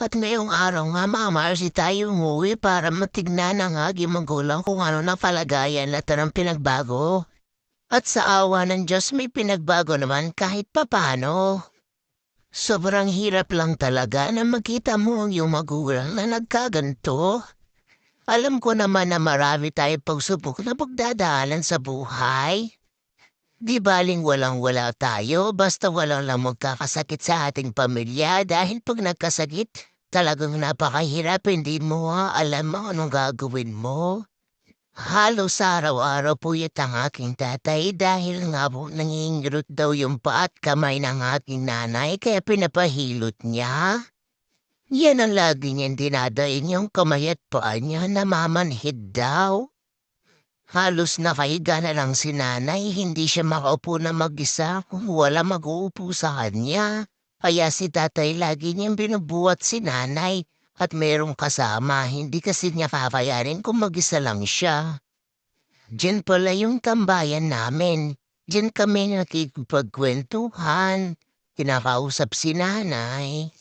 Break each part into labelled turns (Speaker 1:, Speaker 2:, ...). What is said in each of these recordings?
Speaker 1: At ngayong araw nga Mama Marcy tayo umuwi para matignan ng aking magulang kung ano na palagayan at anong pinagbago. At sa awa ng Diyos may pinagbago naman kahit papano. Sobrang hirap lang talaga na makita mo ang iyong magulang na nagkaganto. Alam ko naman na marami tayong pagsubok na pagdadaanan sa buhay. Di baling walang-wala tayo basta walang lang magkakasakit sa ating pamilya dahil pag nagkasakit, talagang napakahirap hindi mo alam ang anong gagawin mo. Halos araw-araw puyat ang aking tatay dahil nga po nangingirot daw yung paa at kamay ng aking nanay kaya pinapahilot niya. Yan ang lagi niyang dinadaing yung kamay at paa niya na mamanhid daw. Halos nakahiga na lang si nanay, hindi siya makaupo na mag-isa kung wala mag-uupo sa kanya. Kaya si tatay lagi niyang binubuhat si nanay at merong kasama, hindi kasi niya kakayanin kung mag-isa lang siya. Diyan pala yung tambayan namin. Diyan kami nakikipagkwentuhan. Kinakausap si nanay.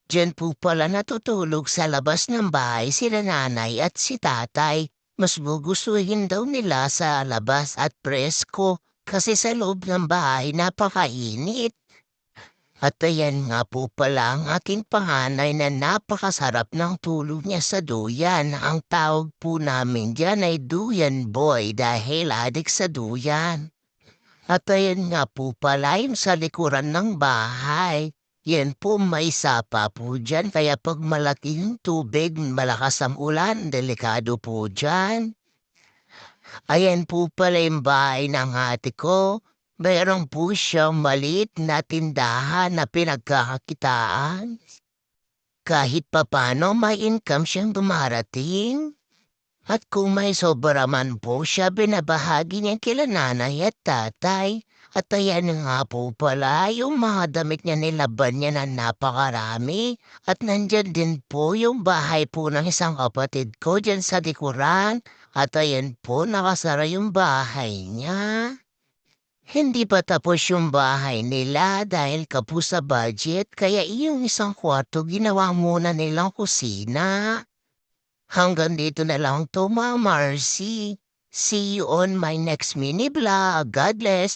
Speaker 1: Diyan po pala natutulog sa labas ng bahay sila nanay at si tatay. Mas gugustuhin daw nila sa labas at presko kasi sa loob ng bahay napakainit. At ayan nga po pala ang aking panganay na napakasarap ng tulog niya sa duyan. Ang tawag po namin diyan ay duyan boy dahil adik sa duyan. At ayan nga po pala yung sa likuran ng bahay. Yan po may sapa po dyan kaya pag malaki yung tubig, malakas ang ulan, delikado po dyan. Ayan po pala yung bahay ng ate ko. Meron po siyang maliit na tindahan na pinagkakakitaan. Kahit papano may income siyang dumarating. At kung may sobra man po siya, binabahagi niya kila nanay at tatay. At ayan nga po pala, yung mga damit niya nilaban niya na napakarami. At nandyan din po yung bahay po ng isang kapatid ko dyan sa likuran. At ayan po, nakasara yung bahay niya. Hindi pa tapos yung bahay nila dahil kapos sa budget, kaya yung isang kwarto ginawa muna nilang kusina. Hanggang dito na lang to, Ma'am Marcy. See you on my next mini vlog. God bless.